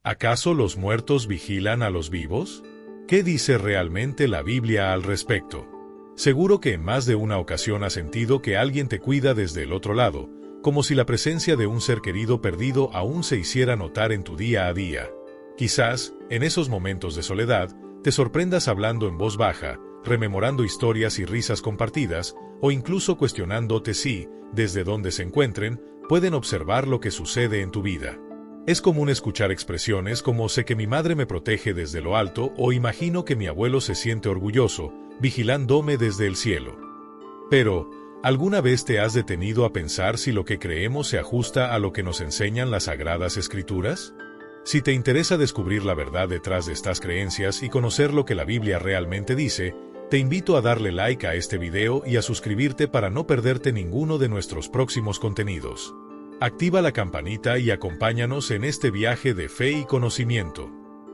¿Acaso los muertos vigilan a los vivos? ¿Qué dice realmente la Biblia al respecto? Seguro que en más de una ocasión has sentido que alguien te cuida desde el otro lado, como si la presencia de un ser querido perdido aún se hiciera notar en tu día a día. Quizás, en esos momentos de soledad, te sorprendas hablando en voz baja, rememorando historias y risas compartidas, o incluso cuestionándote si, desde donde se encuentren, pueden observar lo que sucede en tu vida. Es común escuchar expresiones como sé que mi madre me protege desde lo alto o imagino que mi abuelo se siente orgulloso, vigilándome desde el cielo. Pero, ¿alguna vez te has detenido a pensar si lo que creemos se ajusta a lo que nos enseñan las Sagradas Escrituras? Si te interesa descubrir la verdad detrás de estas creencias y conocer lo que la Biblia realmente dice, te invito a darle like a este video y a suscribirte para no perderte ninguno de nuestros próximos contenidos. Activa la campanita y acompáñanos en este viaje de fe y conocimiento.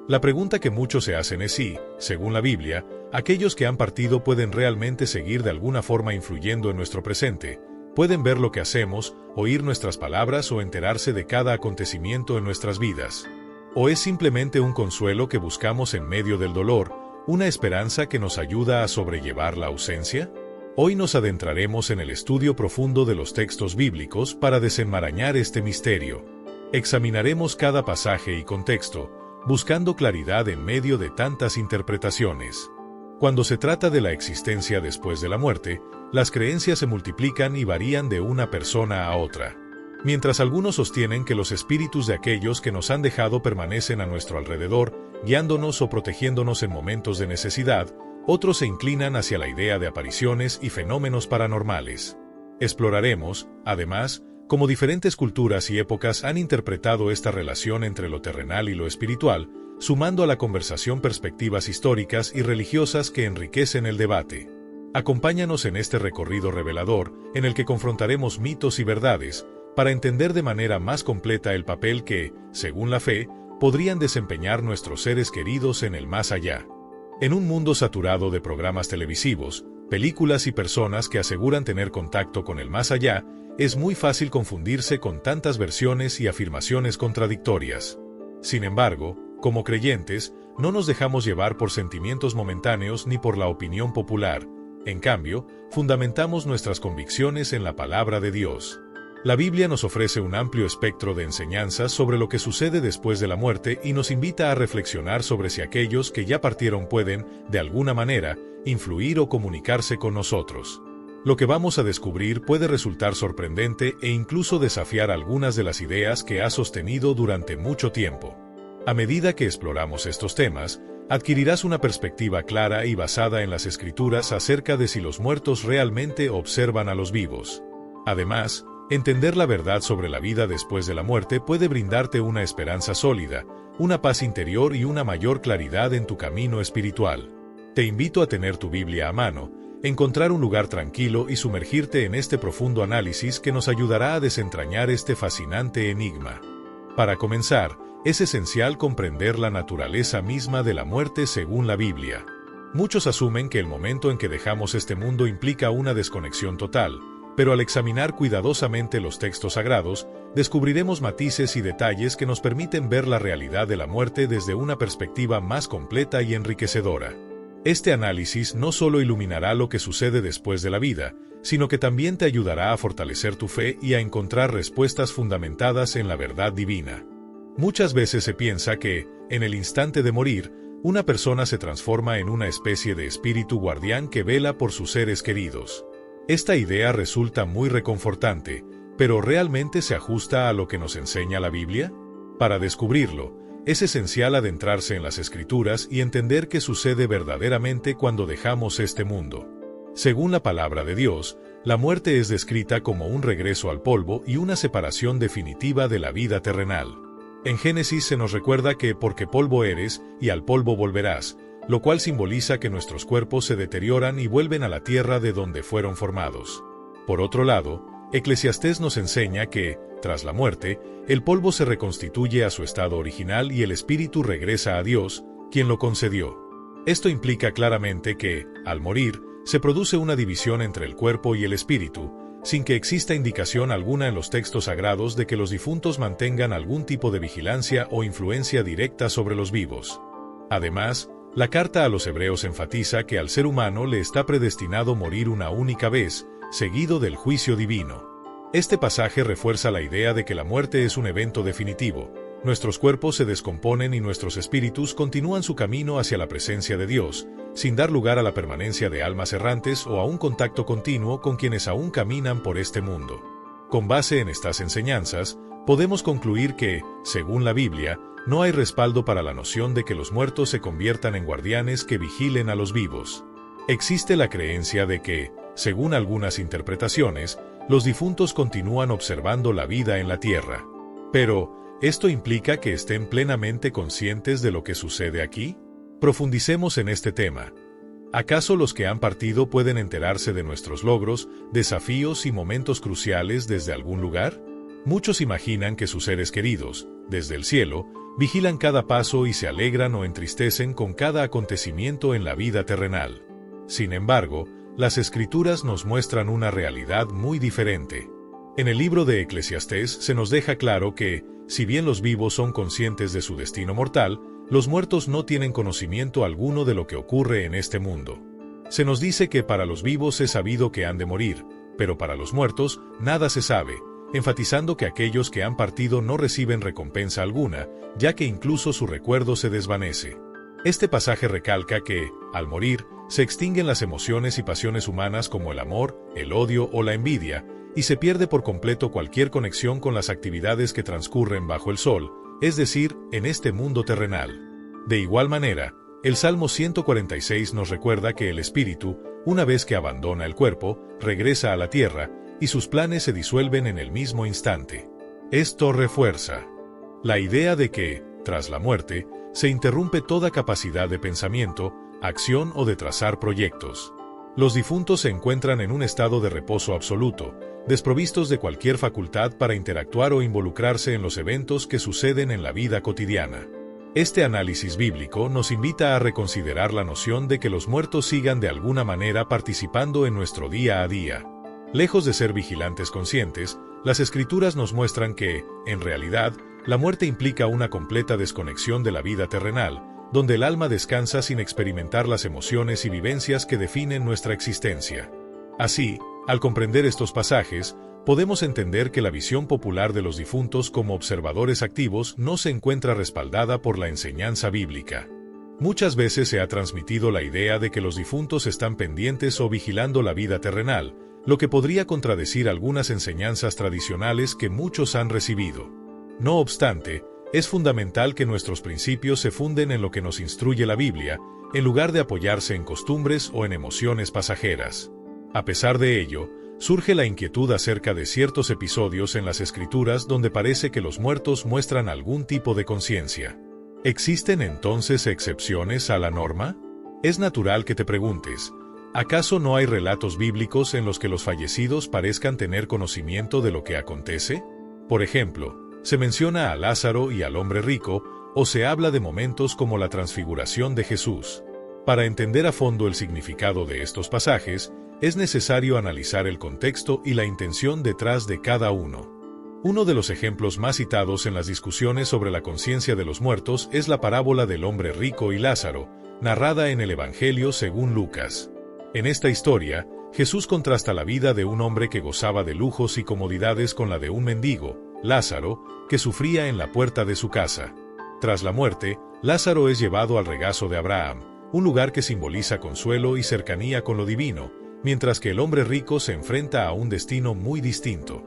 La pregunta que muchos se hacen es si, según la Biblia, aquellos que han partido pueden realmente seguir de alguna forma influyendo en nuestro presente, pueden ver lo que hacemos, oír nuestras palabras o enterarse de cada acontecimiento en nuestras vidas. ¿O es simplemente un consuelo que buscamos en medio del dolor, una esperanza que nos ayuda a sobrellevar la ausencia? Hoy nos adentraremos en el estudio profundo de los textos bíblicos para desenmarañar este misterio. Examinaremos cada pasaje y contexto, buscando claridad en medio de tantas interpretaciones. Cuando se trata de la existencia después de la muerte, las creencias se multiplican y varían de una persona a otra. Mientras algunos sostienen que los espíritus de aquellos que nos han dejado permanecen a nuestro alrededor, guiándonos o protegiéndonos en momentos de necesidad, otros se inclinan hacia la idea de apariciones y fenómenos paranormales. Exploraremos, además, cómo diferentes culturas y épocas han interpretado esta relación entre lo terrenal y lo espiritual, sumando a la conversación perspectivas históricas y religiosas que enriquecen el debate. Acompáñanos en este recorrido revelador, en el que confrontaremos mitos y verdades, para entender de manera más completa el papel que, según la fe, podrían desempeñar nuestros seres queridos en el más allá. En un mundo saturado de programas televisivos, películas y personas que aseguran tener contacto con el más allá, es muy fácil confundirse con tantas versiones y afirmaciones contradictorias. Sin embargo, como creyentes, no nos dejamos llevar por sentimientos momentáneos ni por la opinión popular. En cambio, fundamentamos nuestras convicciones en la palabra de Dios. La Biblia nos ofrece un amplio espectro de enseñanzas sobre lo que sucede después de la muerte y nos invita a reflexionar sobre si aquellos que ya partieron pueden, de alguna manera, influir o comunicarse con nosotros. Lo que vamos a descubrir puede resultar sorprendente e incluso desafiar algunas de las ideas que has sostenido durante mucho tiempo. A medida que exploramos estos temas, adquirirás una perspectiva clara y basada en las Escrituras acerca de si los muertos realmente observan a los vivos. Además, entender la verdad sobre la vida después de la muerte puede brindarte una esperanza sólida, una paz interior y una mayor claridad en tu camino espiritual. Te invito a tener tu Biblia a mano, encontrar un lugar tranquilo y sumergirte en este profundo análisis que nos ayudará a desentrañar este fascinante enigma. Para comenzar, es esencial comprender la naturaleza misma de la muerte según la Biblia. Muchos asumen que el momento en que dejamos este mundo implica una desconexión total, pero al examinar cuidadosamente los textos sagrados, descubriremos matices y detalles que nos permiten ver la realidad de la muerte desde una perspectiva más completa y enriquecedora. Este análisis no solo iluminará lo que sucede después de la vida, sino que también te ayudará a fortalecer tu fe y a encontrar respuestas fundamentadas en la verdad divina. Muchas veces se piensa que, en el instante de morir, una persona se transforma en una especie de espíritu guardián que vela por sus seres queridos. Esta idea resulta muy reconfortante, pero ¿realmente se ajusta a lo que nos enseña la Biblia? Para descubrirlo, es esencial adentrarse en las Escrituras y entender qué sucede verdaderamente cuando dejamos este mundo. Según la palabra de Dios, la muerte es descrita como un regreso al polvo y una separación definitiva de la vida terrenal. En Génesis se nos recuerda que porque polvo eres, y al polvo volverás, lo cual simboliza que nuestros cuerpos se deterioran y vuelven a la tierra de donde fueron formados. Por otro lado, Eclesiastés nos enseña que, tras la muerte, el polvo se reconstituye a su estado original y el espíritu regresa a Dios, quien lo concedió. Esto implica claramente que, al morir, se produce una división entre el cuerpo y el espíritu, sin que exista indicación alguna en los textos sagrados de que los difuntos mantengan algún tipo de vigilancia o influencia directa sobre los vivos. Además, la carta a los Hebreos enfatiza que al ser humano le está predestinado morir una única vez, seguido del juicio divino. Este pasaje refuerza la idea de que la muerte es un evento definitivo. Nuestros cuerpos se descomponen y nuestros espíritus continúan su camino hacia la presencia de Dios, sin dar lugar a la permanencia de almas errantes o a un contacto continuo con quienes aún caminan por este mundo. Con base en estas enseñanzas, podemos concluir que, según la Biblia, no hay respaldo para la noción de que los muertos se conviertan en guardianes que vigilen a los vivos. Existe la creencia de que, según algunas interpretaciones, los difuntos continúan observando la vida en la tierra. Pero, ¿esto implica que estén plenamente conscientes de lo que sucede aquí? Profundicemos en este tema. ¿Acaso los que han partido pueden enterarse de nuestros logros, desafíos y momentos cruciales desde algún lugar? Muchos imaginan que sus seres queridos, desde el cielo, vigilan cada paso y se alegran o entristecen con cada acontecimiento en la vida terrenal. Sin embargo, las Escrituras nos muestran una realidad muy diferente. En el libro de Eclesiastés se nos deja claro que, si bien los vivos son conscientes de su destino mortal, los muertos no tienen conocimiento alguno de lo que ocurre en este mundo. Se nos dice que para los vivos es sabido que han de morir, pero para los muertos nada se sabe, enfatizando que aquellos que han partido no reciben recompensa alguna, ya que incluso su recuerdo se desvanece. Este pasaje recalca que, al morir, se extinguen las emociones y pasiones humanas como el amor, el odio o la envidia, y se pierde por completo cualquier conexión con las actividades que transcurren bajo el sol, es decir, en este mundo terrenal. De igual manera, el Salmo 146 nos recuerda que el espíritu, una vez que abandona el cuerpo, regresa a la tierra, y sus planes se disuelven en el mismo instante. Esto refuerza la idea de que, tras la muerte, se interrumpe toda capacidad de pensamiento, acción o de trazar proyectos. Los difuntos se encuentran en un estado de reposo absoluto, desprovistos de cualquier facultad para interactuar o involucrarse en los eventos que suceden en la vida cotidiana. Este análisis bíblico nos invita a reconsiderar la noción de que los muertos sigan de alguna manera participando en nuestro día a día. Lejos de ser vigilantes conscientes, las Escrituras nos muestran que, en realidad, la muerte implica una completa desconexión de la vida terrenal, donde el alma descansa sin experimentar las emociones y vivencias que definen nuestra existencia. Así, al comprender estos pasajes, podemos entender que la visión popular de los difuntos como observadores activos no se encuentra respaldada por la enseñanza bíblica. Muchas veces se ha transmitido la idea de que los difuntos están pendientes o vigilando la vida terrenal, lo que podría contradecir algunas enseñanzas tradicionales que muchos han recibido. No obstante, es fundamental que nuestros principios se funden en lo que nos instruye la Biblia, en lugar de apoyarse en costumbres o en emociones pasajeras. A pesar de ello, surge la inquietud acerca de ciertos episodios en las Escrituras donde parece que los muertos muestran algún tipo de conciencia. ¿Existen entonces excepciones a la norma? Es natural que te preguntes, ¿acaso no hay relatos bíblicos en los que los fallecidos parezcan tener conocimiento de lo que acontece? Por ejemplo, se menciona a Lázaro y al hombre rico, o se habla de momentos como la transfiguración de Jesús. Para entender a fondo el significado de estos pasajes, es necesario analizar el contexto y la intención detrás de cada uno. Uno de los ejemplos más citados en las discusiones sobre la conciencia de los muertos es la parábola del hombre rico y Lázaro, narrada en el Evangelio según Lucas. En esta historia, Jesús contrasta la vida de un hombre que gozaba de lujos y comodidades con la de un mendigo, Lázaro, que sufría en la puerta de su casa. Tras la muerte, Lázaro es llevado al regazo de Abraham, un lugar que simboliza consuelo y cercanía con lo divino, mientras que el hombre rico se enfrenta a un destino muy distinto.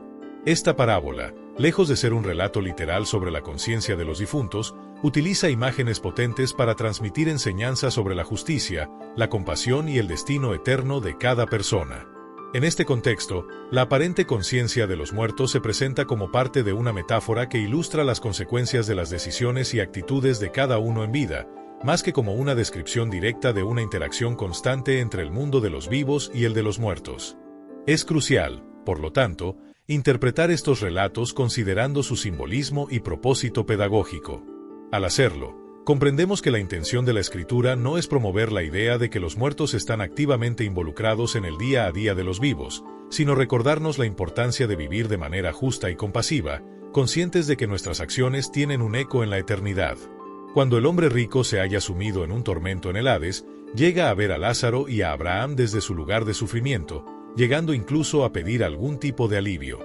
Esta parábola, lejos de ser un relato literal sobre la conciencia de los difuntos, utiliza imágenes potentes para transmitir enseñanzas sobre la justicia, la compasión y el destino eterno de cada persona. En este contexto, la aparente conciencia de los muertos se presenta como parte de una metáfora que ilustra las consecuencias de las decisiones y actitudes de cada uno en vida, más que como una descripción directa de una interacción constante entre el mundo de los vivos y el de los muertos. Es crucial, por lo tanto, interpretar estos relatos considerando su simbolismo y propósito pedagógico. Al hacerlo, comprendemos que la intención de la Escritura no es promover la idea de que los muertos están activamente involucrados en el día a día de los vivos, sino recordarnos la importancia de vivir de manera justa y compasiva, conscientes de que nuestras acciones tienen un eco en la eternidad. Cuando el hombre rico se haya sumido en un tormento en el Hades, llega a ver a Lázaro y a Abraham desde su lugar de sufrimiento, llegando incluso a pedir algún tipo de alivio.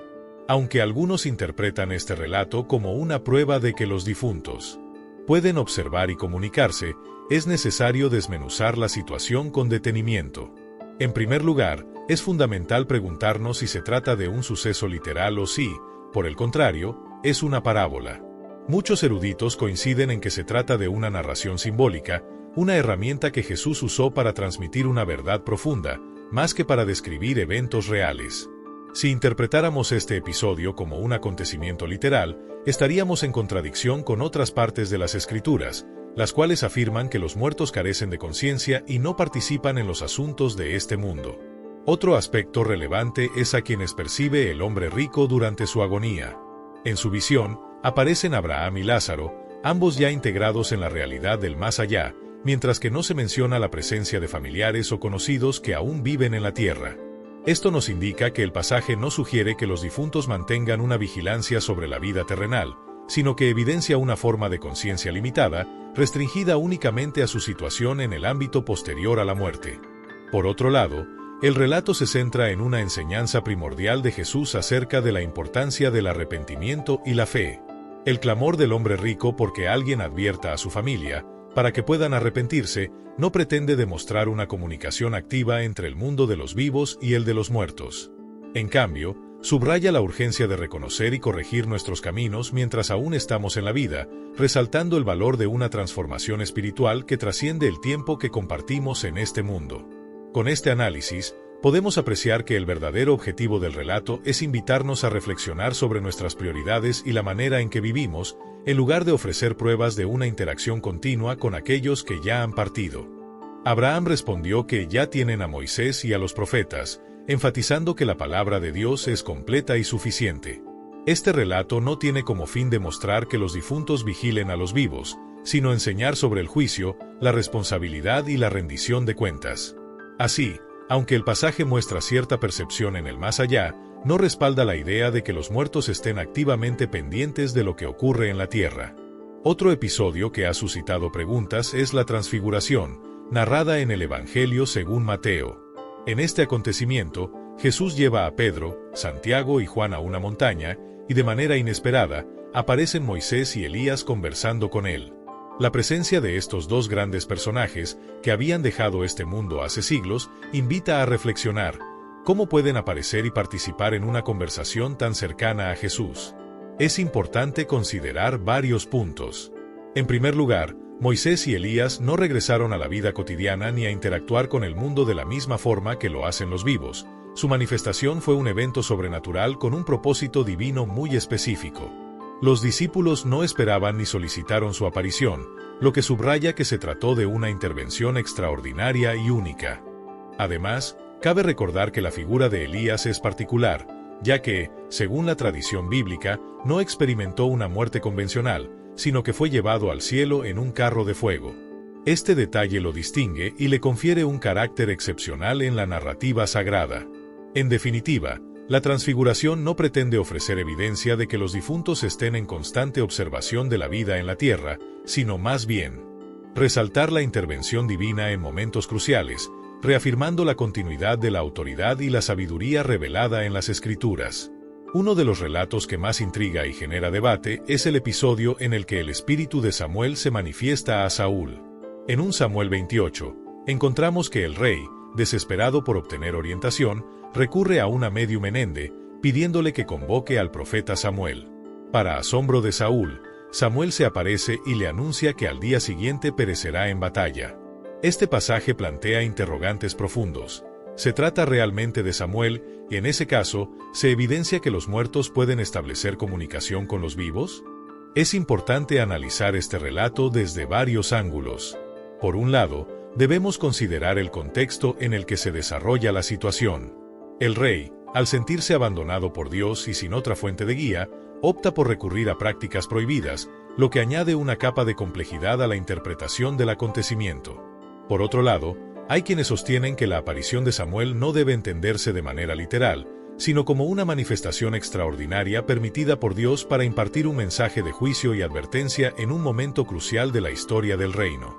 Aunque algunos interpretan este relato como una prueba de que los difuntos pueden observar y comunicarse, es necesario desmenuzar la situación con detenimiento. En primer lugar, es fundamental preguntarnos si se trata de un suceso literal o si, por el contrario, es una parábola. Muchos eruditos coinciden en que se trata de una narración simbólica, una herramienta que Jesús usó para transmitir una verdad profunda, más que para describir eventos reales. Si interpretáramos este episodio como un acontecimiento literal, estaríamos en contradicción con otras partes de las Escrituras, las cuales afirman que los muertos carecen de conciencia y no participan en los asuntos de este mundo. Otro aspecto relevante es a quienes percibe el hombre rico durante su agonía. En su visión, aparecen Abraham y Lázaro, ambos ya integrados en la realidad del más allá, mientras que no se menciona la presencia de familiares o conocidos que aún viven en la tierra. Esto nos indica que el pasaje no sugiere que los difuntos mantengan una vigilancia sobre la vida terrenal, sino que evidencia una forma de conciencia limitada, restringida únicamente a su situación en el ámbito posterior a la muerte. Por otro lado, el relato se centra en una enseñanza primordial de Jesús acerca de la importancia del arrepentimiento y la fe. El clamor del hombre rico porque alguien advierta a su familia, para que puedan arrepentirse, no pretende demostrar una comunicación activa entre el mundo de los vivos y el de los muertos. En cambio, subraya la urgencia de reconocer y corregir nuestros caminos mientras aún estamos en la vida, resaltando el valor de una transformación espiritual que trasciende el tiempo que compartimos en este mundo. Con este análisis, podemos apreciar que el verdadero objetivo del relato es invitarnos a reflexionar sobre nuestras prioridades y la manera en que vivimos, en lugar de ofrecer pruebas de una interacción continua con aquellos que ya han partido. Abraham respondió que ya tienen a Moisés y a los profetas, enfatizando que la palabra de Dios es completa y suficiente. Este relato no tiene como fin demostrar que los difuntos vigilen a los vivos, sino enseñar sobre el juicio, la responsabilidad y la rendición de cuentas. Así, aunque el pasaje muestra cierta percepción en el más allá, no respalda la idea de que los muertos estén activamente pendientes de lo que ocurre en la tierra. Otro episodio que ha suscitado preguntas es la transfiguración, narrada en el Evangelio según Mateo. En este acontecimiento, Jesús lleva a Pedro, Santiago y Juan a una montaña, y de manera inesperada, aparecen Moisés y Elías conversando con él. La presencia de estos dos grandes personajes, que habían dejado este mundo hace siglos, invita a reflexionar: ¿cómo pueden aparecer y participar en una conversación tan cercana a Jesús? Es importante considerar varios puntos. En primer lugar, Moisés y Elías no regresaron a la vida cotidiana ni a interactuar con el mundo de la misma forma que lo hacen los vivos. Su manifestación fue un evento sobrenatural con un propósito divino muy específico. Los discípulos no esperaban ni solicitaron su aparición, lo que subraya que se trató de una intervención extraordinaria y única. Además, cabe recordar que la figura de Elías es particular, ya que, según la tradición bíblica, no experimentó una muerte convencional, sino que fue llevado al cielo en un carro de fuego. Este detalle lo distingue y le confiere un carácter excepcional en la narrativa sagrada. En definitiva, la transfiguración no pretende ofrecer evidencia de que los difuntos estén en constante observación de la vida en la tierra, sino más bien resaltar la intervención divina en momentos cruciales, reafirmando la continuidad de la autoridad y la sabiduría revelada en las Escrituras. Uno de los relatos que más intriga y genera debate es el episodio en el que el espíritu de Samuel se manifiesta a Saúl. En 1 Samuel 28, encontramos que el rey, desesperado por obtener orientación, recurre a una medium Menende, pidiéndole que convoque al profeta Samuel. Para asombro de Saúl, Samuel se aparece y le anuncia que al día siguiente perecerá en batalla. Este pasaje plantea interrogantes profundos. ¿Se trata realmente de Samuel, y en ese caso, se evidencia que los muertos pueden establecer comunicación con los vivos? Es importante analizar este relato desde varios ángulos. Por un lado, debemos considerar el contexto en el que se desarrolla la situación. El rey, al sentirse abandonado por Dios y sin otra fuente de guía, opta por recurrir a prácticas prohibidas, lo que añade una capa de complejidad a la interpretación del acontecimiento. Por otro lado, hay quienes sostienen que la aparición de Samuel no debe entenderse de manera literal, sino como una manifestación extraordinaria permitida por Dios para impartir un mensaje de juicio y advertencia en un momento crucial de la historia del reino.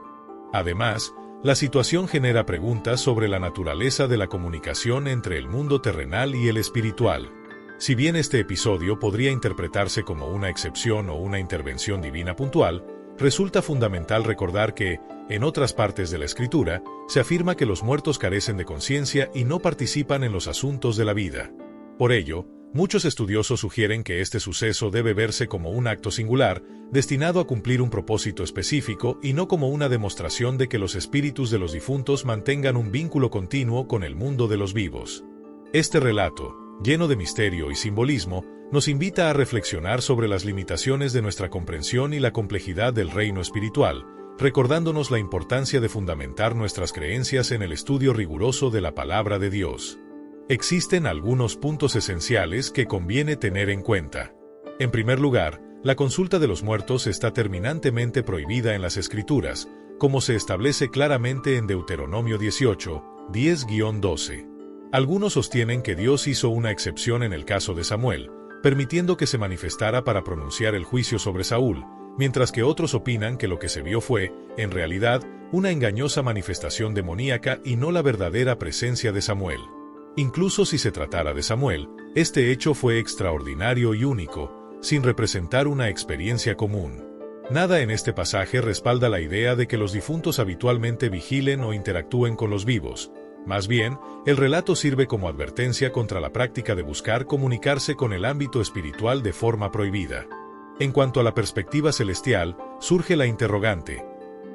Además, la situación genera preguntas sobre la naturaleza de la comunicación entre el mundo terrenal y el espiritual. Si bien este episodio podría interpretarse como una excepción o una intervención divina puntual, resulta fundamental recordar que, en otras partes de la Escritura, se afirma que los muertos carecen de conciencia y no participan en los asuntos de la vida. Por ello, muchos estudiosos sugieren que este suceso debe verse como un acto singular, destinado a cumplir un propósito específico y no como una demostración de que los espíritus de los difuntos mantengan un vínculo continuo con el mundo de los vivos. Este relato, lleno de misterio y simbolismo, nos invita a reflexionar sobre las limitaciones de nuestra comprensión y la complejidad del reino espiritual, recordándonos la importancia de fundamentar nuestras creencias en el estudio riguroso de la palabra de Dios. Existen algunos puntos esenciales que conviene tener en cuenta. En primer lugar, la consulta de los muertos está terminantemente prohibida en las Escrituras, como se establece claramente en Deuteronomio 18, 10-12. Algunos sostienen que Dios hizo una excepción en el caso de Samuel, permitiendo que se manifestara para pronunciar el juicio sobre Saúl, mientras que otros opinan que lo que se vio fue, en realidad, una engañosa manifestación demoníaca y no la verdadera presencia de Samuel. Incluso si se tratara de Samuel, este hecho fue extraordinario y único, sin representar una experiencia común. Nada en este pasaje respalda la idea de que los difuntos habitualmente vigilen o interactúen con los vivos. Más bien, el relato sirve como advertencia contra la práctica de buscar comunicarse con el ámbito espiritual de forma prohibida. En cuanto a la perspectiva celestial, surge la interrogante: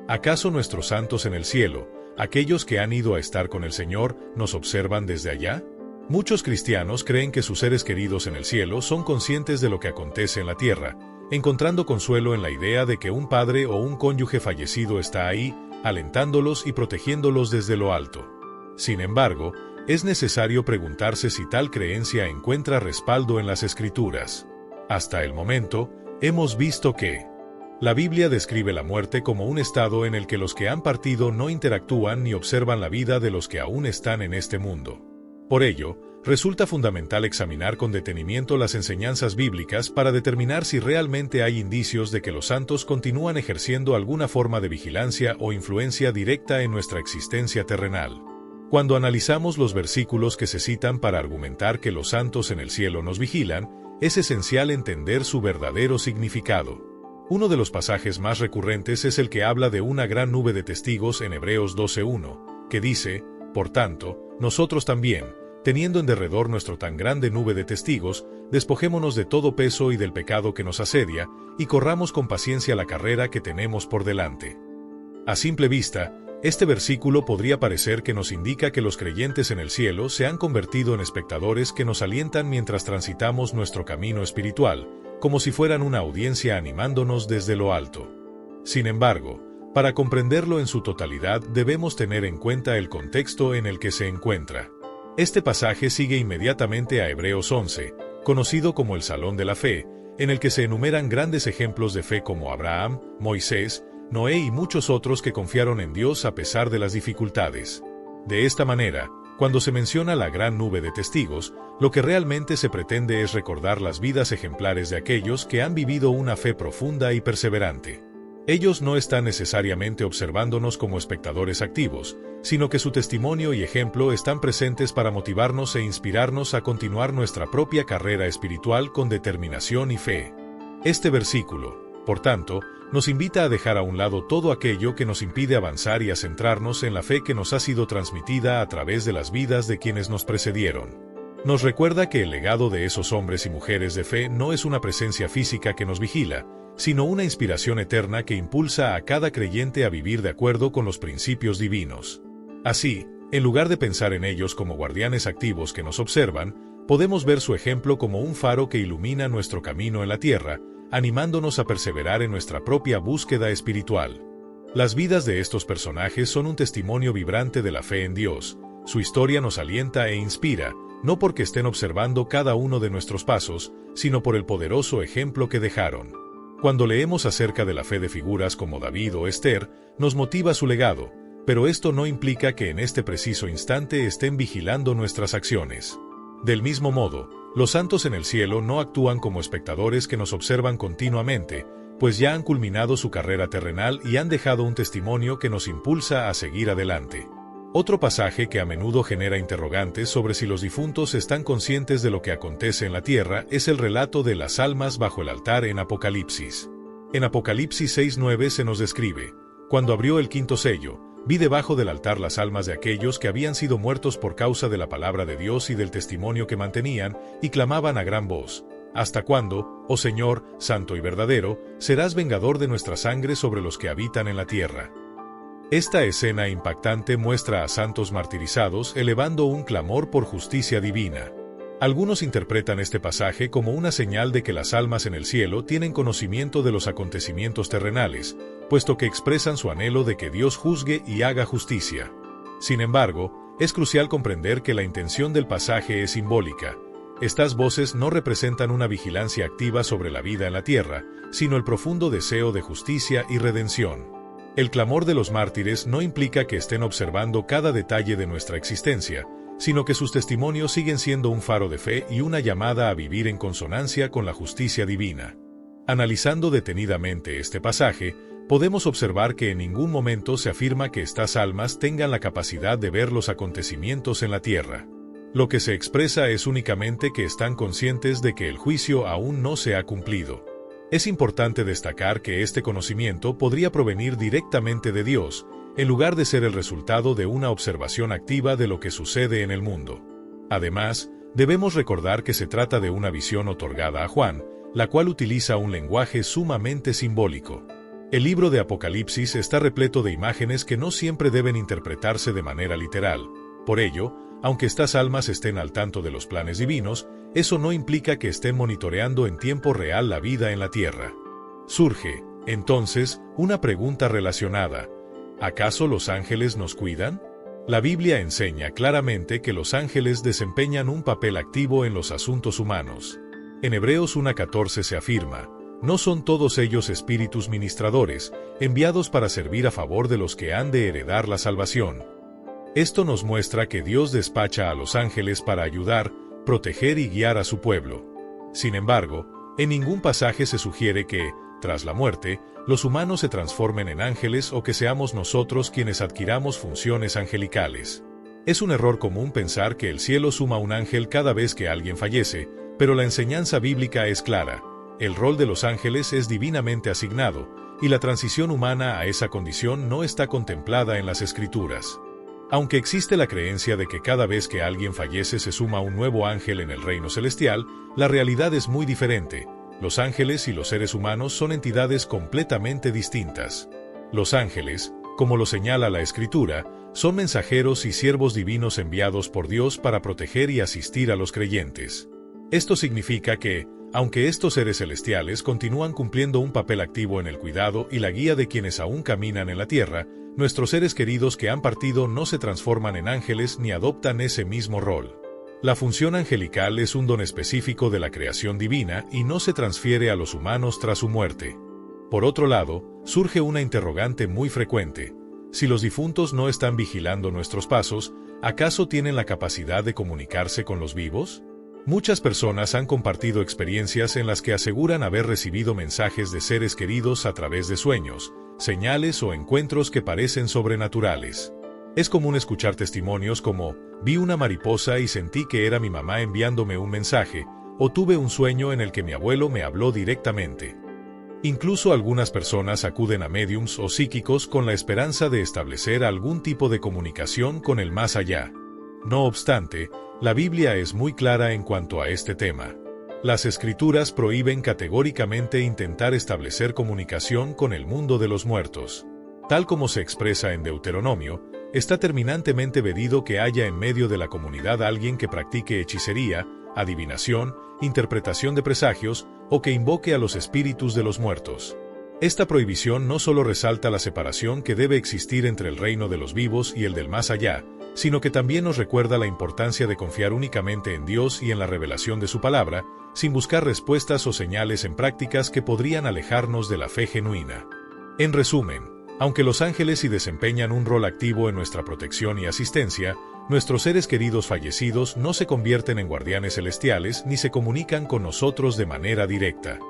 ¿acaso nuestros santos en el cielo, aquellos que han ido a estar con el Señor, nos observan desde allá? Muchos cristianos creen que sus seres queridos en el cielo son conscientes de lo que acontece en la tierra, encontrando consuelo en la idea de que un padre o un cónyuge fallecido está ahí, alentándolos y protegiéndolos desde lo alto. Sin embargo, es necesario preguntarse si tal creencia encuentra respaldo en las Escrituras. Hasta el momento, hemos visto que la Biblia describe la muerte como un estado en el que los que han partido no interactúan ni observan la vida de los que aún están en este mundo. Por ello, resulta fundamental examinar con detenimiento las enseñanzas bíblicas para determinar si realmente hay indicios de que los santos continúan ejerciendo alguna forma de vigilancia o influencia directa en nuestra existencia terrenal. Cuando analizamos los versículos que se citan para argumentar que los santos en el cielo nos vigilan, es esencial entender su verdadero significado. Uno de los pasajes más recurrentes es el que habla de una gran nube de testigos en Hebreos 12:1, que dice: «Por tanto, nosotros también, teniendo en derredor nuestro tan grande nube de testigos, despojémonos de todo peso y del pecado que nos asedia, y corramos con paciencia la carrera que tenemos por delante». A simple vista, este versículo podría parecer que nos indica que los creyentes en el cielo se han convertido en espectadores que nos alientan mientras transitamos nuestro camino espiritual, como si fueran una audiencia animándonos desde lo alto. Sin embargo, para comprenderlo en su totalidad debemos tener en cuenta el contexto en el que se encuentra. Este pasaje sigue inmediatamente a Hebreos 11, conocido como el Salón de la Fe, en el que se enumeran grandes ejemplos de fe como Abraham, Moisés, Noé y muchos otros que confiaron en Dios a pesar de las dificultades. De esta manera, cuando se menciona la gran nube de testigos, lo que realmente se pretende es recordar las vidas ejemplares de aquellos que han vivido una fe profunda y perseverante. Ellos no están necesariamente observándonos como espectadores activos, sino que su testimonio y ejemplo están presentes para motivarnos e inspirarnos a continuar nuestra propia carrera espiritual con determinación y fe. Este versículo, por tanto, nos invita a dejar a un lado todo aquello que nos impide avanzar y a centrarnos en la fe que nos ha sido transmitida a través de las vidas de quienes nos precedieron. Nos recuerda que el legado de esos hombres y mujeres de fe no es una presencia física que nos vigila, sino una inspiración eterna que impulsa a cada creyente a vivir de acuerdo con los principios divinos. Así, en lugar de pensar en ellos como guardianes activos que nos observan, podemos ver su ejemplo como un faro que ilumina nuestro camino en la tierra, animándonos a perseverar en nuestra propia búsqueda espiritual. Las vidas de estos personajes son un testimonio vibrante de la fe en Dios. Su historia nos alienta e inspira, no porque estén observando cada uno de nuestros pasos, sino por el poderoso ejemplo que dejaron. Cuando leemos acerca de la fe de figuras como David o Esther, nos motiva su legado, pero esto no implica que en este preciso instante estén vigilando nuestras acciones. Del mismo modo, los santos en el cielo no actúan como espectadores que nos observan continuamente, pues ya han culminado su carrera terrenal y han dejado un testimonio que nos impulsa a seguir adelante. Otro pasaje que a menudo genera interrogantes sobre si los difuntos están conscientes de lo que acontece en la tierra es el relato de las almas bajo el altar en Apocalipsis. En Apocalipsis 6:9 se nos describe: cuando abrió el quinto sello, vi debajo del altar las almas de aquellos que habían sido muertos por causa de la palabra de Dios y del testimonio que mantenían, y clamaban a gran voz: ¿hasta cuándo, oh Señor, santo y verdadero, serás vengador de nuestra sangre sobre los que habitan en la tierra? Esta escena impactante muestra a santos martirizados elevando un clamor por justicia divina. Algunos interpretan este pasaje como una señal de que las almas en el cielo tienen conocimiento de los acontecimientos terrenales, puesto que expresan su anhelo de que Dios juzgue y haga justicia. Sin embargo, es crucial comprender que la intención del pasaje es simbólica. Estas voces no representan una vigilancia activa sobre la vida en la tierra, sino el profundo deseo de justicia y redención. El clamor de los mártires no implica que estén observando cada detalle de nuestra existencia, sino que sus testimonios siguen siendo un faro de fe y una llamada a vivir en consonancia con la justicia divina. Analizando detenidamente este pasaje, podemos observar que en ningún momento se afirma que estas almas tengan la capacidad de ver los acontecimientos en la tierra. Lo que se expresa es únicamente que están conscientes de que el juicio aún no se ha cumplido. Es importante destacar que este conocimiento podría provenir directamente de Dios, en lugar de ser el resultado de una observación activa de lo que sucede en el mundo. Además, debemos recordar que se trata de una visión otorgada a Juan, la cual utiliza un lenguaje sumamente simbólico. El libro de Apocalipsis está repleto de imágenes que no siempre deben interpretarse de manera literal. Por ello, aunque estas almas estén al tanto de los planes divinos, eso no implica que estén monitoreando en tiempo real la vida en la tierra. Surge, entonces, una pregunta relacionada: ¿acaso los ángeles nos cuidan? La Biblia enseña claramente que los ángeles desempeñan un papel activo en los asuntos humanos. En Hebreos 1:14 se afirma: ¿no son todos ellos espíritus ministradores, enviados para servir a favor de los que han de heredar la salvación? Esto nos muestra que Dios despacha a los ángeles para ayudar, proteger y guiar a su pueblo. Sin embargo, en ningún pasaje se sugiere que, tras la muerte, los humanos se transformen en ángeles o que seamos nosotros quienes adquiramos funciones angelicales. Es un error común pensar que el cielo suma un ángel cada vez que alguien fallece, pero la enseñanza bíblica es clara: el rol de los ángeles es divinamente asignado, y la transición humana a esa condición no está contemplada en las Escrituras. Aunque existe la creencia de que cada vez que alguien fallece se suma un nuevo ángel en el reino celestial, la realidad es muy diferente. Los ángeles y los seres humanos son entidades completamente distintas. Los ángeles, como lo señala la Escritura, son mensajeros y siervos divinos enviados por Dios para proteger y asistir a los creyentes. Esto significa que, aunque estos seres celestiales continúan cumpliendo un papel activo en el cuidado y la guía de quienes aún caminan en la tierra, nuestros seres queridos que han partido no se transforman en ángeles ni adoptan ese mismo rol. La función angelical es un don específico de la creación divina y no se transfiere a los humanos tras su muerte. Por otro lado, surge una interrogante muy frecuente: si los difuntos no están vigilando nuestros pasos, ¿acaso tienen la capacidad de comunicarse con los vivos? Muchas personas han compartido experiencias en las que aseguran haber recibido mensajes de seres queridos a través de sueños, señales o encuentros que parecen sobrenaturales. Es común escuchar testimonios como: vi una mariposa y sentí que era mi mamá enviándome un mensaje, o tuve un sueño en el que mi abuelo me habló directamente. Incluso algunas personas acuden a médiums o psíquicos con la esperanza de establecer algún tipo de comunicación con el más allá. No obstante, la Biblia es muy clara en cuanto a este tema. Las Escrituras prohíben categóricamente intentar establecer comunicación con el mundo de los muertos. Tal como se expresa en Deuteronomio, está terminantemente vedado que haya en medio de la comunidad alguien que practique hechicería, adivinación, interpretación de presagios o que invoque a los espíritus de los muertos. Esta prohibición no solo resalta la separación que debe existir entre el reino de los vivos y el del más allá, sino que también nos recuerda la importancia de confiar únicamente en Dios y en la revelación de su palabra, sin buscar respuestas o señales en prácticas que podrían alejarnos de la fe genuina. En resumen, aunque los ángeles sí desempeñan un rol activo en nuestra protección y asistencia, nuestros seres queridos fallecidos no se convierten en guardianes celestiales ni se comunican con nosotros de manera directa.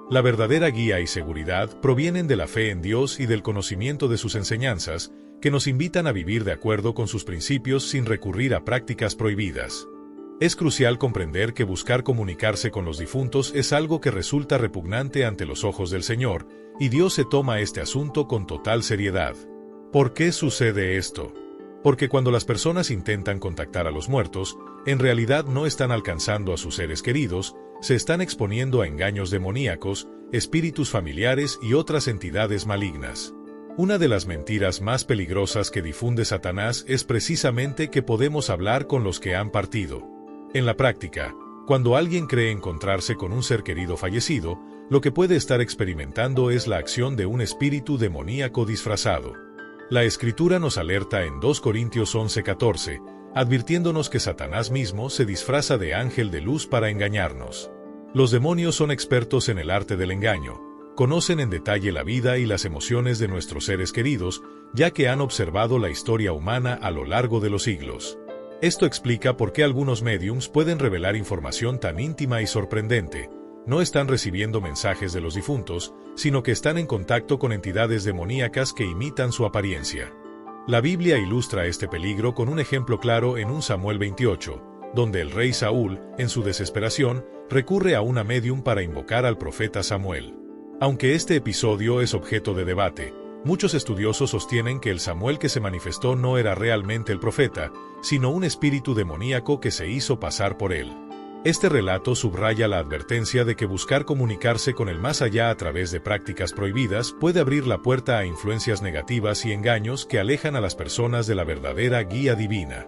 La verdadera guía y seguridad provienen de la fe en Dios y del conocimiento de sus enseñanzas, que nos invitan a vivir de acuerdo con sus principios sin recurrir a prácticas prohibidas. Es crucial comprender que buscar comunicarse con los difuntos es algo que resulta repugnante ante los ojos del Señor, y Dios se toma este asunto con total seriedad. ¿Por qué sucede esto? Porque cuando las personas intentan contactar a los muertos, en realidad no están alcanzando a sus seres queridos, se están exponiendo a engaños demoníacos, espíritus familiares y otras entidades malignas. Una de las mentiras más peligrosas que difunde Satanás es precisamente que podemos hablar con los que han partido. En la práctica, cuando alguien cree encontrarse con un ser querido fallecido, lo que puede estar experimentando es la acción de un espíritu demoníaco disfrazado. La Escritura nos alerta en 2 Corintios 11:14, advirtiéndonos que Satanás mismo se disfraza de ángel de luz para engañarnos. Los demonios son expertos en el arte del engaño, conocen en detalle la vida y las emociones de nuestros seres queridos, ya que han observado la historia humana a lo largo de los siglos. Esto explica por qué algunos médiums pueden revelar información tan íntima y sorprendente. No están recibiendo mensajes de los difuntos, sino que están en contacto con entidades demoníacas que imitan su apariencia. La Biblia ilustra este peligro con un ejemplo claro en 1 Samuel 28, donde el rey Saúl, en su desesperación, recurre a una médium para invocar al profeta Samuel. Aunque este episodio es objeto de debate, muchos estudiosos sostienen que el Samuel que se manifestó no era realmente el profeta, sino un espíritu demoníaco que se hizo pasar por él. Este relato subraya la advertencia de que buscar comunicarse con el más allá a través de prácticas prohibidas puede abrir la puerta a influencias negativas y engaños que alejan a las personas de la verdadera guía divina.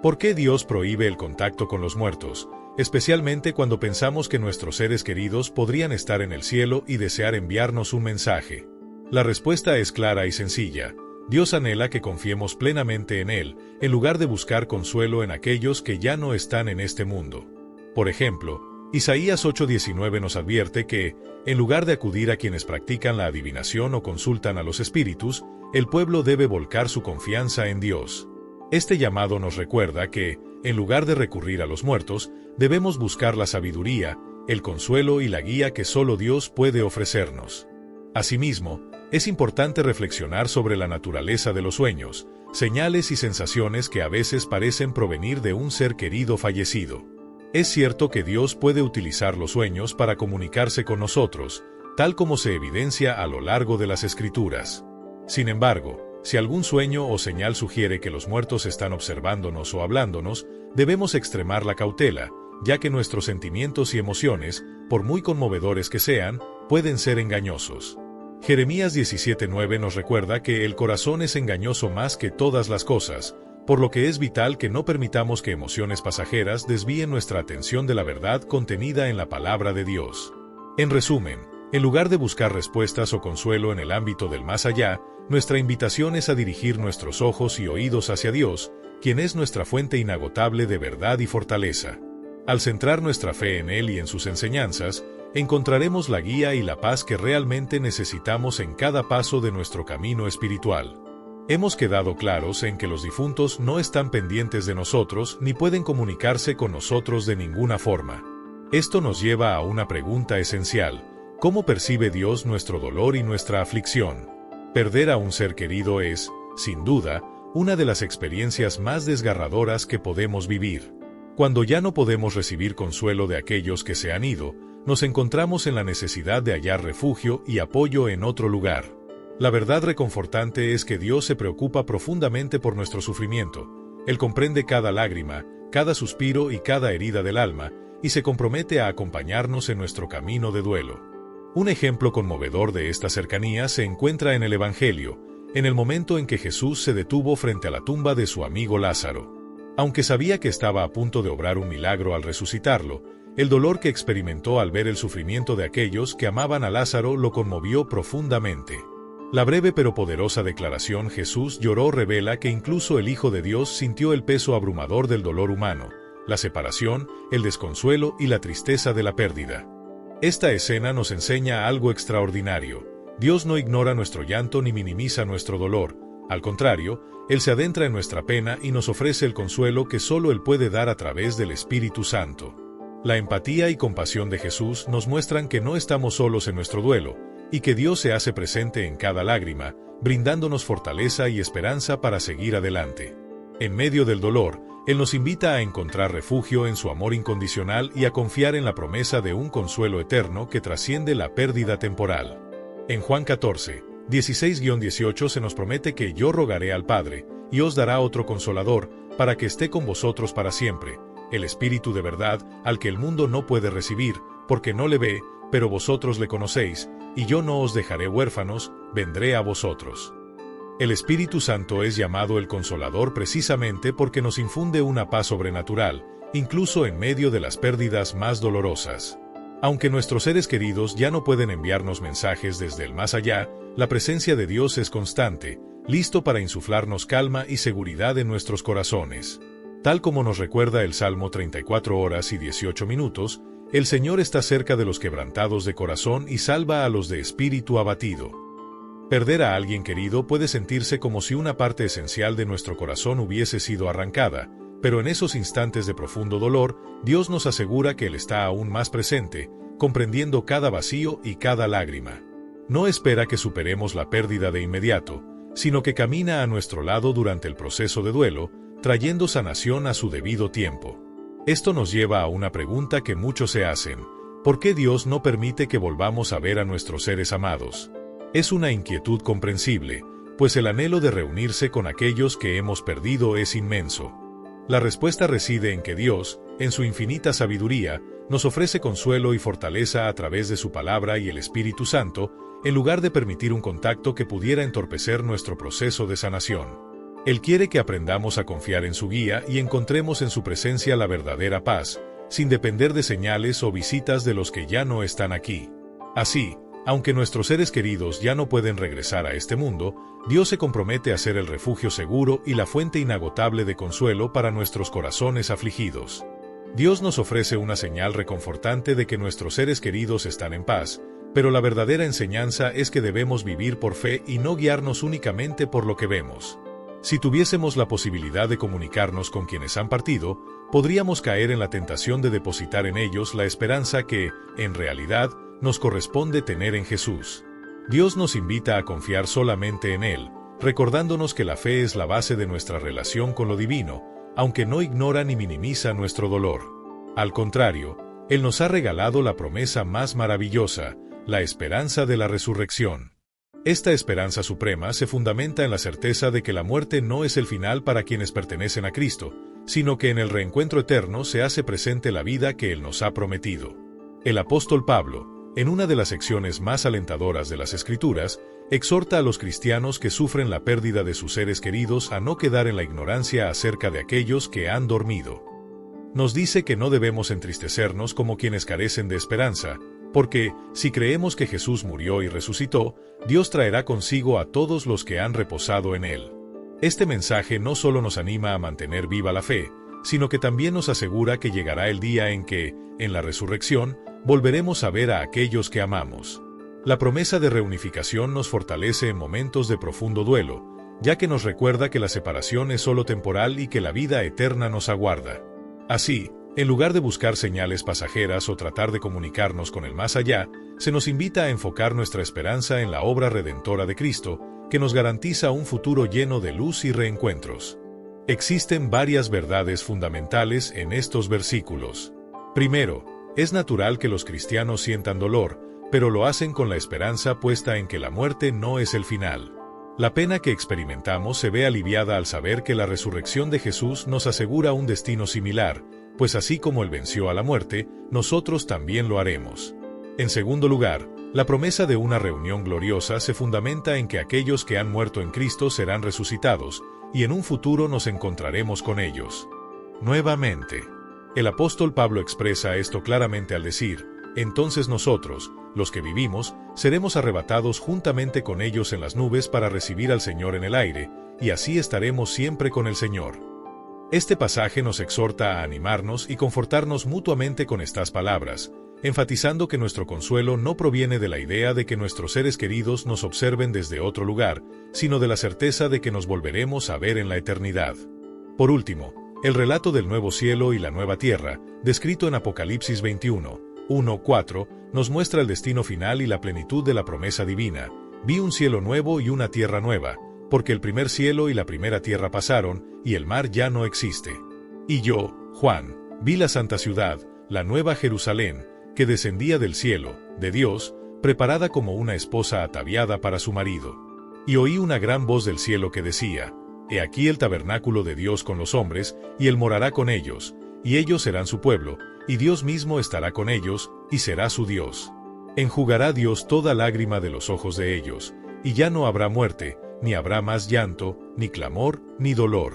¿Por qué Dios prohíbe el contacto con los muertos, especialmente cuando pensamos que nuestros seres queridos podrían estar en el cielo y desear enviarnos un mensaje? La respuesta es clara y sencilla. Dios anhela que confiemos plenamente en Él, en lugar de buscar consuelo en aquellos que ya no están en este mundo. Por ejemplo, Isaías 8:19 nos advierte que, en lugar de acudir a quienes practican la adivinación o consultan a los espíritus, el pueblo debe volcar su confianza en Dios. Este llamado nos recuerda que, en lugar de recurrir a los muertos, debemos buscar la sabiduría, el consuelo y la guía que solo Dios puede ofrecernos. Asimismo, es importante reflexionar sobre la naturaleza de los sueños, señales y sensaciones que a veces parecen provenir de un ser querido fallecido. Es cierto que Dios puede utilizar los sueños para comunicarse con nosotros, tal como se evidencia a lo largo de las Escrituras. Sin embargo, si algún sueño o señal sugiere que los muertos están observándonos o hablándonos, debemos extremar la cautela, ya que nuestros sentimientos y emociones, por muy conmovedores que sean, pueden ser engañosos. Jeremías 17:9 nos recuerda que el corazón es engañoso más que todas las cosas, por lo que es vital que no permitamos que emociones pasajeras desvíen nuestra atención de la verdad contenida en la palabra de Dios. En resumen, en lugar de buscar respuestas o consuelo en el ámbito del más allá, nuestra invitación es a dirigir nuestros ojos y oídos hacia Dios, quien es nuestra fuente inagotable de verdad y fortaleza. Al centrar nuestra fe en Él y en sus enseñanzas, encontraremos la guía y la paz que realmente necesitamos en cada paso de nuestro camino espiritual. Hemos quedado claros en que los difuntos no están pendientes de nosotros ni pueden comunicarse con nosotros de ninguna forma. Esto nos lleva a una pregunta esencial: ¿cómo percibe Dios nuestro dolor y nuestra aflicción? Perder a un ser querido es, sin duda, una de las experiencias más desgarradoras que podemos vivir. Cuando ya no podemos recibir consuelo de aquellos que se han ido, nos encontramos en la necesidad de hallar refugio y apoyo en otro lugar. La verdad reconfortante es que Dios se preocupa profundamente por nuestro sufrimiento. Él comprende cada lágrima, cada suspiro y cada herida del alma, y se compromete a acompañarnos en nuestro camino de duelo. Un ejemplo conmovedor de esta cercanía se encuentra en el Evangelio, en el momento en que Jesús se detuvo frente a la tumba de su amigo Lázaro. Aunque sabía que estaba a punto de obrar un milagro al resucitarlo, el dolor que experimentó al ver el sufrimiento de aquellos que amaban a Lázaro lo conmovió profundamente. La breve pero poderosa declaración Jesús lloró revela que incluso el Hijo de Dios sintió el peso abrumador del dolor humano, la separación, el desconsuelo y la tristeza de la pérdida. Esta escena nos enseña algo extraordinario. Dios no ignora nuestro llanto ni minimiza nuestro dolor. Al contrario, Él se adentra en nuestra pena y nos ofrece el consuelo que solo Él puede dar a través del Espíritu Santo. La empatía y compasión de Jesús nos muestran que no estamos solos en nuestro duelo, y que Dios se hace presente en cada lágrima, brindándonos fortaleza y esperanza para seguir adelante. En medio del dolor, Él nos invita a encontrar refugio en su amor incondicional y a confiar en la promesa de un consuelo eterno que trasciende la pérdida temporal. En Juan 14, 16-18 se nos promete que yo rogaré al Padre, y os dará otro consolador, para que esté con vosotros para siempre, el Espíritu de verdad, al que el mundo no puede recibir, porque no le ve, pero vosotros le conocéis, y yo no os dejaré huérfanos, vendré a vosotros. El Espíritu Santo es llamado el Consolador precisamente porque nos infunde una paz sobrenatural, incluso en medio de las pérdidas más dolorosas. Aunque nuestros seres queridos ya no pueden enviarnos mensajes desde el más allá, la presencia de Dios es constante, listo para insuflarnos calma y seguridad en nuestros corazones. Tal como nos recuerda el Salmo 34 horas y 18 minutos, el Señor está cerca de los quebrantados de corazón y salva a los de espíritu abatido. Perder a alguien querido puede sentirse como si una parte esencial de nuestro corazón hubiese sido arrancada, pero en esos instantes de profundo dolor, Dios nos asegura que Él está aún más presente, comprendiendo cada vacío y cada lágrima. No espera que superemos la pérdida de inmediato, sino que camina a nuestro lado durante el proceso de duelo, trayendo sanación a su debido tiempo. Esto nos lleva a una pregunta que muchos se hacen: ¿por qué Dios no permite que volvamos a ver a nuestros seres amados? Es una inquietud comprensible, pues el anhelo de reunirse con aquellos que hemos perdido es inmenso. La respuesta reside en que Dios, en su infinita sabiduría, nos ofrece consuelo y fortaleza a través de su palabra y el Espíritu Santo, en lugar de permitir un contacto que pudiera entorpecer nuestro proceso de sanación. Él quiere que aprendamos a confiar en su guía y encontremos en su presencia la verdadera paz, sin depender de señales o visitas de los que ya no están aquí. Así, aunque nuestros seres queridos ya no pueden regresar a este mundo, Dios se compromete a ser el refugio seguro y la fuente inagotable de consuelo para nuestros corazones afligidos. Dios nos ofrece una señal reconfortante de que nuestros seres queridos están en paz, pero la verdadera enseñanza es que debemos vivir por fe y no guiarnos únicamente por lo que vemos. Si tuviésemos la posibilidad de comunicarnos con quienes han partido, podríamos caer en la tentación de depositar en ellos la esperanza que, en realidad, nos corresponde tener en Jesús. Dios nos invita a confiar solamente en Él, recordándonos que la fe es la base de nuestra relación con lo divino, aunque no ignora ni minimiza nuestro dolor. Al contrario, Él nos ha regalado la promesa más maravillosa, la esperanza de la resurrección. Esta esperanza suprema se fundamenta en la certeza de que la muerte no es el final para quienes pertenecen a Cristo, sino que en el reencuentro eterno se hace presente la vida que Él nos ha prometido. El apóstol Pablo, en una de las secciones más alentadoras de las Escrituras, exhorta a los cristianos que sufren la pérdida de sus seres queridos a no quedar en la ignorancia acerca de aquellos que han dormido. Nos dice que no debemos entristecernos como quienes carecen de esperanza, porque, si creemos que Jesús murió y resucitó, Dios traerá consigo a todos los que han reposado en Él. Este mensaje no solo nos anima a mantener viva la fe, sino que también nos asegura que llegará el día en que, en la resurrección, volveremos a ver a aquellos que amamos. La promesa de reunificación nos fortalece en momentos de profundo duelo, ya que nos recuerda que la separación es solo temporal y que la vida eterna nos aguarda. Así, en lugar de buscar señales pasajeras o tratar de comunicarnos con el más allá, se nos invita a enfocar nuestra esperanza en la obra redentora de Cristo, que nos garantiza un futuro lleno de luz y reencuentros. Existen varias verdades fundamentales en estos versículos. Primero, es natural que los cristianos sientan dolor, pero lo hacen con la esperanza puesta en que la muerte no es el final. La pena que experimentamos se ve aliviada al saber que la resurrección de Jesús nos asegura un destino similar, pues así como Él venció a la muerte, nosotros también lo haremos. En segundo lugar, la promesa de una reunión gloriosa se fundamenta en que aquellos que han muerto en Cristo serán resucitados, y en un futuro nos encontraremos con ellos. Nuevamente, el apóstol Pablo expresa esto claramente al decir: Entonces nosotros, los que vivimos, seremos arrebatados juntamente con ellos en las nubes para recibir al Señor en el aire, y así estaremos siempre con el Señor. Este pasaje nos exhorta a animarnos y confortarnos mutuamente con estas palabras, enfatizando que nuestro consuelo no proviene de la idea de que nuestros seres queridos nos observen desde otro lugar, sino de la certeza de que nos volveremos a ver en la eternidad. Por último, el relato del nuevo cielo y la nueva tierra, descrito en Apocalipsis 21, 1-4, nos muestra el destino final y la plenitud de la promesa divina. Vi un cielo nuevo y una tierra nueva, porque el primer cielo y la primera tierra pasaron, y el mar ya no existe. Y yo, Juan, vi la santa ciudad, la nueva Jerusalén, que descendía del cielo, de Dios, preparada como una esposa ataviada para su marido. Y oí una gran voz del cielo que decía: He aquí el tabernáculo de Dios con los hombres, y Él morará con ellos, y ellos serán su pueblo, y Dios mismo estará con ellos, y será su Dios. Enjugará Dios toda lágrima de los ojos de ellos, y ya no habrá muerte, ni habrá más llanto, ni clamor, ni dolor.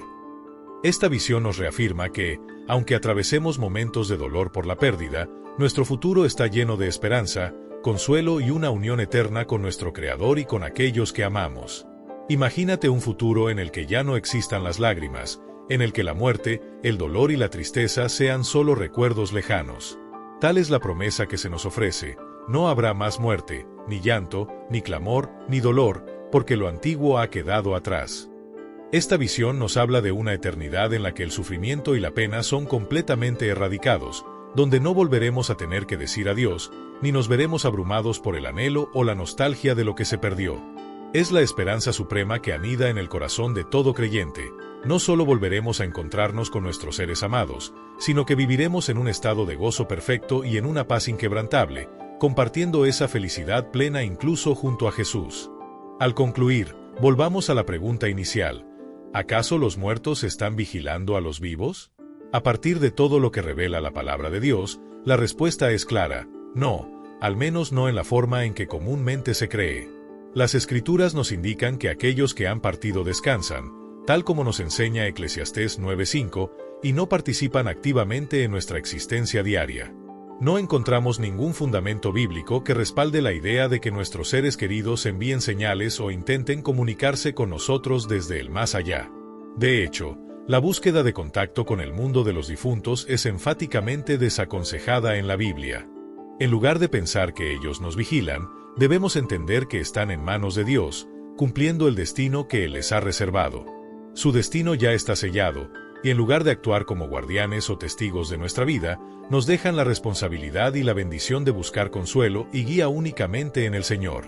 Esta visión nos reafirma que, aunque atravesemos momentos de dolor por la pérdida, nuestro futuro está lleno de esperanza, consuelo y una unión eterna con nuestro Creador y con aquellos que amamos. Imagínate un futuro en el que ya no existan las lágrimas, en el que la muerte, el dolor y la tristeza sean solo recuerdos lejanos. Tal es la promesa que se nos ofrece: no habrá más muerte, ni llanto, ni clamor, ni dolor, porque lo antiguo ha quedado atrás. Esta visión nos habla de una eternidad en la que el sufrimiento y la pena son completamente erradicados, donde no volveremos a tener que decir adiós, ni nos veremos abrumados por el anhelo o la nostalgia de lo que se perdió. Es la esperanza suprema que anida en el corazón de todo creyente. No solo volveremos a encontrarnos con nuestros seres amados, sino que viviremos en un estado de gozo perfecto y en una paz inquebrantable, compartiendo esa felicidad plena incluso junto a Jesús. Al concluir, volvamos a la pregunta inicial: ¿acaso los muertos están vigilando a los vivos? A partir de todo lo que revela la palabra de Dios, la respuesta es clara: no, al menos no en la forma en que comúnmente se cree. Las Escrituras nos indican que aquellos que han partido descansan, tal como nos enseña Eclesiastés 9:5, y no participan activamente en nuestra existencia diaria. No encontramos ningún fundamento bíblico que respalde la idea de que nuestros seres queridos envíen señales o intenten comunicarse con nosotros desde el más allá. De hecho, la búsqueda de contacto con el mundo de los difuntos es enfáticamente desaconsejada en la Biblia. En lugar de pensar que ellos nos vigilan, debemos entender que están en manos de Dios, cumpliendo el destino que Él les ha reservado. Su destino ya está sellado, y en lugar de actuar como guardianes o testigos de nuestra vida, nos dejan la responsabilidad y la bendición de buscar consuelo y guía únicamente en el Señor.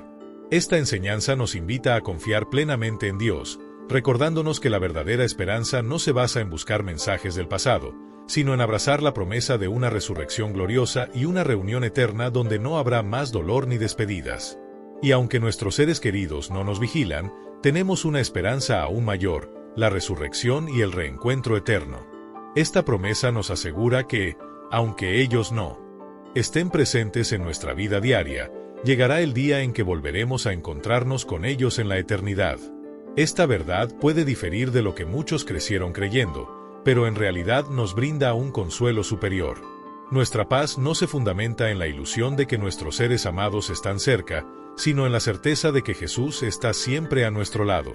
Esta enseñanza nos invita a confiar plenamente en Dios, recordándonos que la verdadera esperanza no se basa en buscar mensajes del pasado, sino en abrazar la promesa de una resurrección gloriosa y una reunión eterna donde no habrá más dolor ni despedidas. Y aunque nuestros seres queridos no nos vigilan, tenemos una esperanza aún mayor: la resurrección y el reencuentro eterno. Esta promesa nos asegura que, aunque ellos no estén presentes en nuestra vida diaria, llegará el día en que volveremos a encontrarnos con ellos en la eternidad. Esta verdad puede diferir de lo que muchos crecieron creyendo, pero en realidad nos brinda un consuelo superior. Nuestra paz no se fundamenta en la ilusión de que nuestros seres amados están cerca, sino en la certeza de que Jesús está siempre a nuestro lado.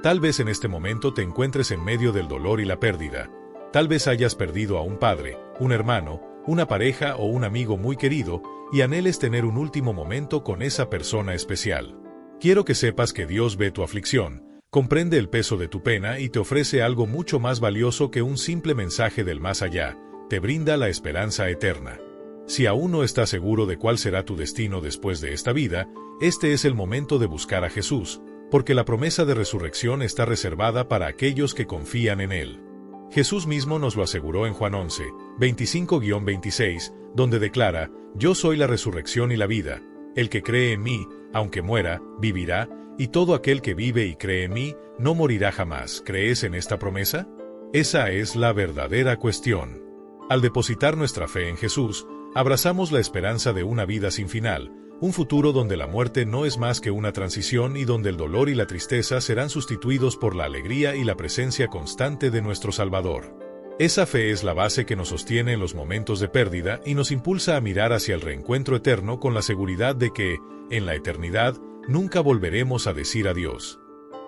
Tal vez en este momento te encuentres en medio del dolor y la pérdida. Tal vez hayas perdido a un padre, un hermano, una pareja o un amigo muy querido, y anheles tener un último momento con esa persona especial. Quiero que sepas que Dios ve tu aflicción, comprende el peso de tu pena y te ofrece algo mucho más valioso que un simple mensaje del más allá: te brinda la esperanza eterna. Si aún no estás seguro de cuál será tu destino después de esta vida, este es el momento de buscar a Jesús, porque la promesa de resurrección está reservada para aquellos que confían en Él. Jesús mismo nos lo aseguró en Juan 11, 25-26, donde declara: Yo soy la resurrección y la vida. El que cree en mí, aunque muera, vivirá, y todo aquel que vive y cree en mí, no morirá jamás. ¿Crees en esta promesa? Esa es la verdadera cuestión. Al depositar nuestra fe en Jesús, abrazamos la esperanza de una vida sin final, un futuro donde la muerte no es más que una transición y donde el dolor y la tristeza serán sustituidos por la alegría y la presencia constante de nuestro Salvador. Esa fe es la base que nos sostiene en los momentos de pérdida y nos impulsa a mirar hacia el reencuentro eterno con la seguridad de que, en la eternidad, nunca volveremos a decir adiós.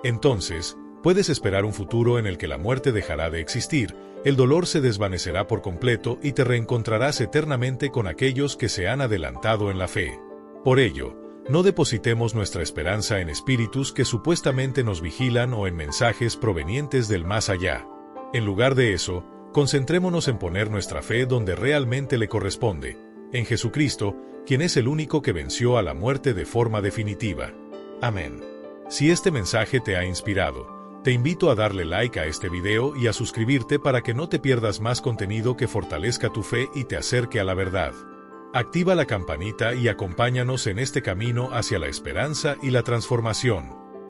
Entonces, puedes esperar un futuro en el que la muerte dejará de existir, el dolor se desvanecerá por completo y te reencontrarás eternamente con aquellos que se han adelantado en la fe. Por ello, no depositemos nuestra esperanza en espíritus que supuestamente nos vigilan o en mensajes provenientes del más allá. En lugar de eso, concentrémonos en poner nuestra fe donde realmente le corresponde, en Jesucristo, quien es el único que venció a la muerte de forma definitiva. Amén. Si este mensaje te ha inspirado, te invito a darle like a este video y a suscribirte para que no te pierdas más contenido que fortalezca tu fe y te acerque a la verdad. Activa la campanita y acompáñanos en este camino hacia la esperanza y la transformación.